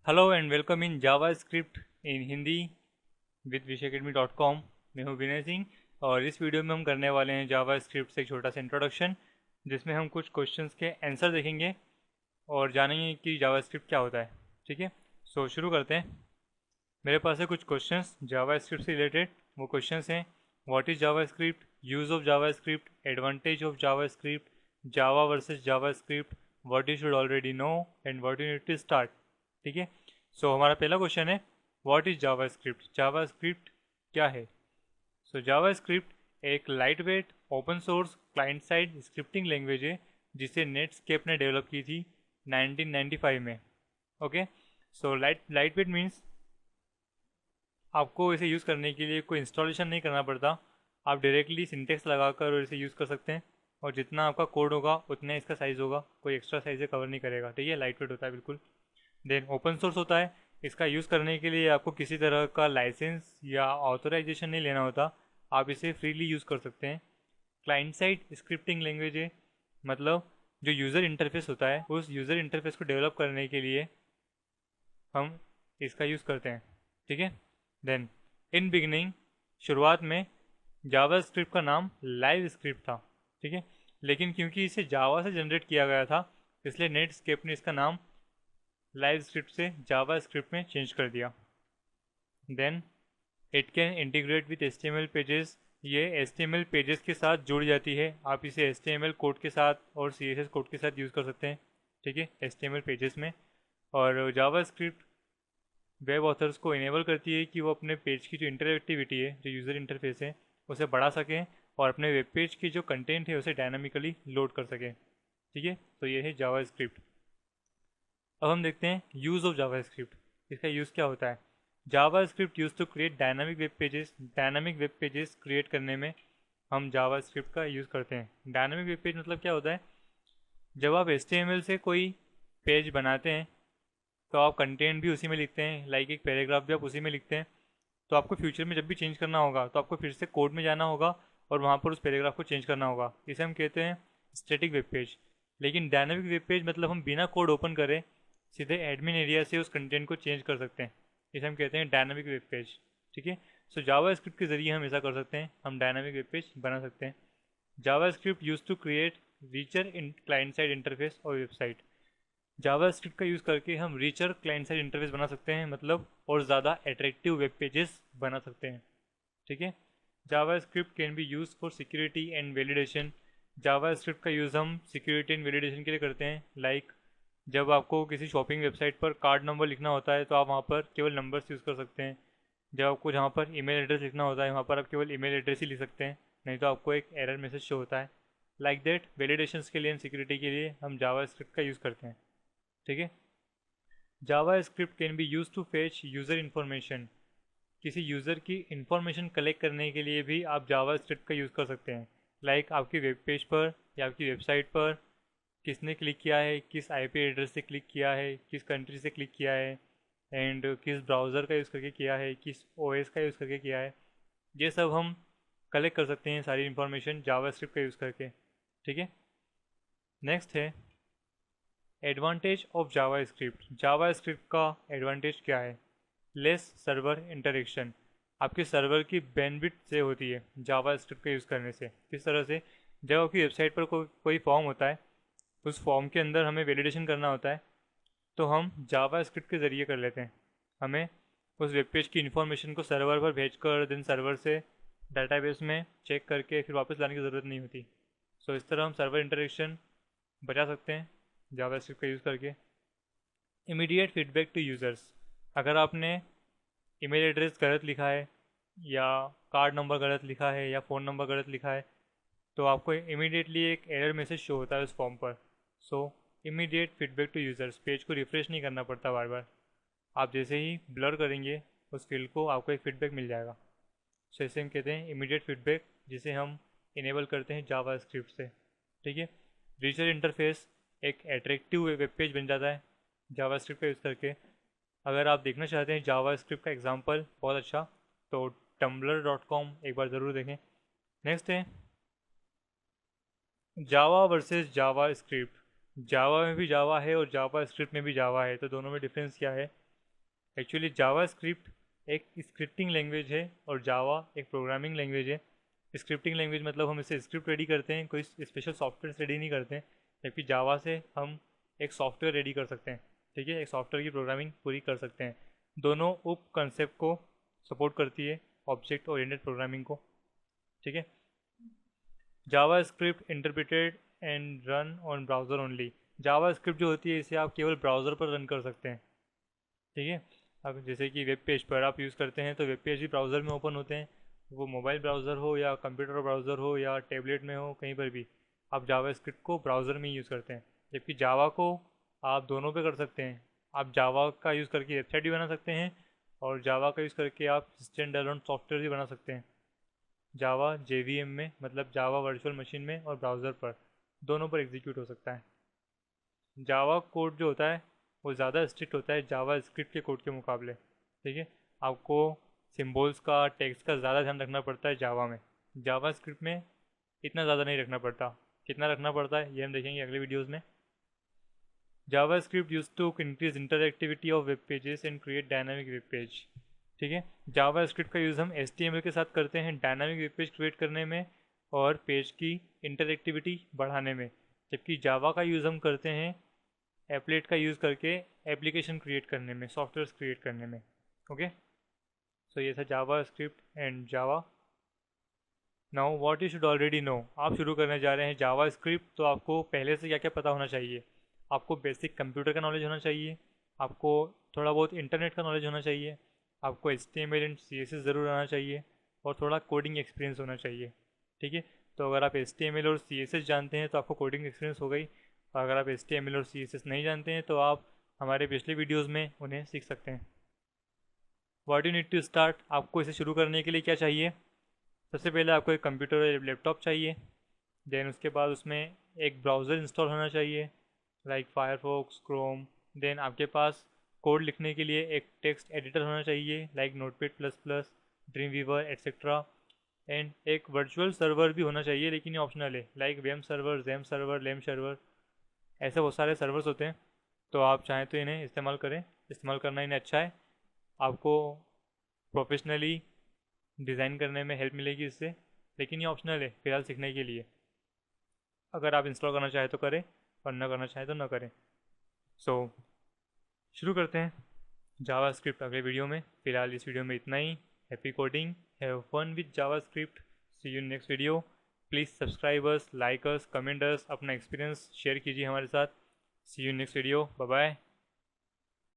Hello and welcome in JavaScript in Hindi with विषयacademy.com। मैं हूँ विनय सिंह और इस वीडियो में हम करने वाले हैं जावास्क्रिप्ट से एक छोटा सा इंट्रोडक्शन, जिसमें हम कुछ क्वेश्चंस के आंसर देखेंगे और जानेंगे कि जावास्क्रिप्ट क्या होता है। ठीक है, सो शुरू करते हैं। मेरे पास है कुछ क्वेश्चंस जावास्क्रिप्ट से रिलेटेड। वो क्वेश्चंस हैं: what is JavaScript, use of JavaScript, advantage of JavaScript, Java versus JavaScript, what you should already know and what you need to start. ठीक है, सो हमारा पहला क्वेश्चन है व्हाट इज़ जावास्क्रिप्ट। जावास्क्रिप्ट क्या है? सो जावास्क्रिप्ट एक light weight open source client side scripting language है जिसे नेटस्केप ने डेवलप की थी 1995 में। Okay, so light weight means आपको इसे यूज़ करने के लिए कोई इंस्टॉलेशन नहीं करना पड़ता। आप डायरेक्टली सिंटेक्स लगाकर इसे यूज़ कर सकते हैं और जितना आपका कोड होगा उतना इसका साइज़ होगा, कोई एक्स्ट्रा साइज़ कवर नहीं करेगा। ठीक है, लाइट वेट होता है बिल्कुल। देन ओपन सोर्स होता है। इसका यूज़ करने के लिए आपको किसी तरह का लाइसेंस या ऑथराइजेशन नहीं लेना होता, आप इसे फ्रीली यूज़ कर सकते हैं। क्लाइंट साइड स्क्रिप्टिंग लैंग्वेज है, मतलब जो यूज़र इंटरफेस होता है उस यूज़र इंटरफेस को डेवलप करने के लिए हम इसका यूज़ करते हैं। ठीक है, देन इन बिगनिंग, शुरुआत में जावा स्क्रिप्ट का नाम लाइव स्क्रिप्ट था। ठीक है, लेकिन क्योंकि इसे जावा से जनरेट किया गया था इसलिए नेटस्केप ने इसका नाम लाइव स्क्रिप्ट से जावा स्क्रिप्ट में चेंज कर दिया। Then it can integrate with HTML pages. ये HTML पेजेस के साथ जुड़ जाती है, आप इसे HTML कोड के साथ और CSS कोड के साथ यूज़ कर सकते हैं। ठीक है, HTML पेजेस में। और जावा स्क्रिप्ट वेब ऑथर्स को इनेबल करती है कि वो अपने पेज की जो इंटरएक्टिविटी है, जो यूज़र इंटरफेस है, उसे बढ़ा सकें और अपने वेब पेज की जो कंटेंट है उसे डायनामिकली लोड कर सकें। ठीक है, तो ये है जावा स्क्रिप्ट। अब हम देखते हैं यूज़ ऑफ जावा स्क्रिप्ट। इसका यूज़ क्या होता है? JavaScript use to create dynamic web pages. Dynamic web pages create करने में हम जावा स्क्रिप्ट का यूज़ करते हैं। डायनामिक वेब पेज मतलब क्या होता है? जब आप HTML से कोई पेज बनाते हैं तो आप कंटेंट भी उसी में लिखते हैं, लाइक एक पैराग्राफ भी आप उसी में लिखते हैं। तो आपको फ्यूचर में जब भी चेंज करना होगा तो आपको फिर से कोड में जाना होगा और वहाँ पर उस पैराग्राफ को चेंज करना होगा। इसे हम कहते हैं स्टैटिक वेब पेज। लेकिन डायनामिक वेब पेज मतलब हम बिना कोड ओपन करें सीधे एडमिन एरिया से उस कंटेंट को चेंज कर सकते हैं। इसे हम कहते हैं डायनामिक वेब पेज। ठीक है, सो जावा स्क्रिप्ट के जरिए हम ऐसा कर सकते हैं, हम डायनामिक वेब पेज बना सकते हैं। JavaScript use to create richer in client side interface और वेबसाइट। जावा स्क्रिप्ट का यूज़ करके हम रिचर क्लाइंट साइड इंटरफेस बना सकते हैं, मतलब और ज़्यादा अट्रैक्टिव वेब पेजेस बना सकते हैं। ठीक है, JavaScript can be use for security and validation. JavaScript का यूज़ हम सिक्योरिटी एंड वैलिडेशन के लिए करते हैं। लाइक जब आपको किसी शॉपिंग वेबसाइट पर कार्ड नंबर लिखना होता है तो आप वहाँ पर केवल नंबर्स यूज़ कर सकते हैं। जब आपको जहाँ पर ईमेल एड्रेस लिखना होता है वहाँ पर आप केवल ईमेल एड्रेस ही लिख सकते हैं, नहीं तो आपको एक एरर मैसेज शो होता है। लाइक दैट वैलिडेशंस के लिए एंड सिक्योरिटी के लिए हम जावा स्क्रिप्ट का यूज़ करते हैं। ठीक है, JavaScript can be use to fetch user information. किसी यूज़र की इंफॉर्मेशन कलेक्ट करने के लिए भी आप जावा स्क्रिप्ट का यूज़ कर सकते हैं। लाइक आपकी वेब पेज पर या आपकी वेबसाइट पर किसने क्लिक किया है, किस IP एड्रेस से क्लिक किया है, किस कंट्री से क्लिक किया है, एंड किस ब्राउज़र का यूज़ करके किया है, किस OS का यूज़ करके किया है, ये सब हम कलेक्ट कर सकते हैं सारी इन्फॉर्मेशन जावा स्क्रिप्ट का यूज़ करके। ठीक है, नेक्स्ट है advantage of Java script. Java script का एडवांटेज क्या है? Less server interaction. आपके सर्वर की बैंडविड्थ से होती है जावा स्क्रिप्ट का यूज़ करने से। किस तरह से? जब आपकी वेबसाइट पर कोई फॉर्म होता है, उस फॉर्म के अंदर हमें वैलिडेशन करना होता है तो हम जावा स्क्रिप्ट के ज़रिए कर लेते हैं। हमें उस वेब पेज की इन्फॉर्मेशन को सर्वर पर भेज कर देन सर्वर से डाटाबेस में चेक करके फिर वापस लाने की ज़रूरत नहीं होती। सो इस तरह हम सर्वर इंटरेक्शन बचा सकते हैं जावा स्क्रिप्ट का यूज़ करके। Immediate feedback to users. अगर आपने ईमेल एड्रेस गलत लिखा है या कार्ड नंबर गलत लिखा है या फ़ोन नंबर गलत लिखा है तो आपको इमीडिएटली एक एरर मैसेज शो होता है उस फॉर्म पर। So immediate feedback to users, page को रिफ़्रेश नहीं करना पड़ता बार बार। आप जैसे ही ब्लर करेंगे उस फील्ड को आपको एक फीडबैक मिल जाएगा। सो इसे हम कहते हैं इमीडिएट फीडबैक, जिसे हम इनेबल करते हैं जावा स्क्रिप्ट से। ठीक है, रिचर इंटरफेस, एक अट्रैक्टिव वेब पेज बन जाता है जावा स्क्रिप्ट का यूज़ करके। अगर आप देखना चाहते हैं जावा स्क्रिप्ट का एग्जाम्पल बहुत अच्छा, तो tumblr.com एक बार ज़रूर देखें। नेक्स्ट है जावा वर्सेस जावा स्क्रिप्ट। जावा में भी जावा है और जावा स्क्रिप्ट में भी जावा है, तो दोनों में डिफरेंस क्या है? एक्चुअली जावा स्क्रिप्ट एक स्क्रिप्टिंग लैंग्वेज है और जावा एक प्रोग्रामिंग लैंग्वेज है। स्क्रिप्टिंग लैंग्वेज मतलब हम इसे स्क्रिप्ट रेडी करते हैं, कोई स्पेशल सॉफ्टवेयर रेडी नहीं करते हैं, जबकि जावा से हम एक सॉफ्टवेयर रेडी कर सकते हैं। ठीक है, एक सॉफ्टवेयर की प्रोग्रामिंग पूरी कर सकते हैं। दोनों उप कंसेप्ट को सपोर्ट करती है ऑब्जेक्ट ओरिएंटेड प्रोग्रामिंग को। ठीक है, JavaScript interpreted and run on browser only. JavaScript जो होती है इसे आप केवल ब्राउज़र पर रन कर सकते हैं। ठीक है, अब जैसे कि वेब पेज पर आप यूज़ करते हैं तो वेब पेज भी ब्राउज़र में ओपन होते हैं, वो मोबाइल ब्राउज़र हो या कंप्यूटर ब्राउज़र हो या टैबलेट में हो, कहीं पर भी आप जावा स्क्रिप्ट को ब्राउज़र में ही यूज़ करते हैं। जबकि जावा को आप दोनों पे कर सकते हैं। आप जावा का यूज़ करके वेबसाइट भी बना सकते हैं और जावा का यूज़ करके आप स्टैंड अलोन सॉफ्टवेयर भी बना सकते हैं। जावा जेवीएम में मतलब जावा वर्चुअल मशीन में और ब्राउज़र पर दोनों पर एग्जीक्यूट हो सकता है। जावा कोड जो होता है वो ज़्यादा स्ट्रिक्ट होता है जावा स्क्रिप्ट के कोड के मुकाबले। ठीक है, आपको सिम्बल्स का टेक्स्ट का ज़्यादा ध्यान रखना पड़ता है जावा में। जावा स्क्रिप्ट में इतना ज़्यादा नहीं रखना पड़ता। कितना रखना पड़ता है ये हम देखेंगे अगले वीडियोज़ में। JavaScript use to increase interactivity of web pages and create dynamic web page. ठीक है, जावा स्क्रिप्ट का यूज़ हम HTML के साथ करते हैं डायनामिक वेब पेज क्रिएट करने में और पेज की इंटरएक्टिविटी बढ़ाने में, जबकि जावा का यूज़ हम करते हैं एप्लेट का यूज़ करके एप्लीकेशन क्रिएट करने में, सॉफ्टवेयर क्रिएट करने में। ओके, सो ये था JavaScript and Java. Now what you should already know. आप शुरू करने जा रहे हैं जावा स्क्रिप्ट, तो आपको पहले से क्या क्या पता होना चाहिए। आपको बेसिक कंप्यूटर का नॉलेज होना चाहिए, आपको थोड़ा बहुत इंटरनेट का नॉलेज होना चाहिए, आपको HTML एंड CSS ज़रूर आना चाहिए और थोड़ा कोडिंग एक्सपीरियंस होना चाहिए। ठीक है, तो अगर आप HTML और CSS जानते हैं तो आपको कोडिंग एक्सपीरियंस हो गई, और अगर आप HTML और CSS नहीं जानते हैं तो आप हमारे पिछले वीडियोज़ में उन्हें सीख सकते हैं। What you need to start. आपको इसे शुरू करने के लिए क्या चाहिए। सबसे पहले आपको एक कंप्यूटर या लैपटॉप चाहिए। देन उसके बाद उसमें एक ब्राउज़र इंस्टॉल होना चाहिए लाइक फायरफॉक्स, क्रोम। देन आपके पास कोड लिखने के लिए एक टेक्स्ट एडिटर होना चाहिए लाइक नोटपैड++, ड्रीम वीवर एक्सेट्रा। एंड एक वर्चुअल सर्वर भी होना चाहिए, लेकिन ये ऑप्शनल है, लाइक वेम server, XAMPP server, LAMP server. ऐसे बहुत सारे सर्वर्स होते हैं, तो आप चाहें तो इन्हें इस्तेमाल करें। इस्तेमाल करना इन्हें अच्छा है, आपको प्रोफेशनली डिज़ाइन करने में हेल्प मिलेगी इससे, लेकिन ये ऑप्शनल है फिलहाल सीखने के लिए। अगर आप इंस्टॉल करना चाहें तो करें और न करना चाहें तो न करें। सो शुरू करते हैं जावा स्क्रिप्ट अगले वीडियो में। फिलहाल इस वीडियो में इतना ही। Happy coding, have fun with JavaScript. See you next video. Please subscribe us, like us, comment us, अपना एक्सपीरियंस शेयर कीजिए हमारे साथ। See you next video, bye bye.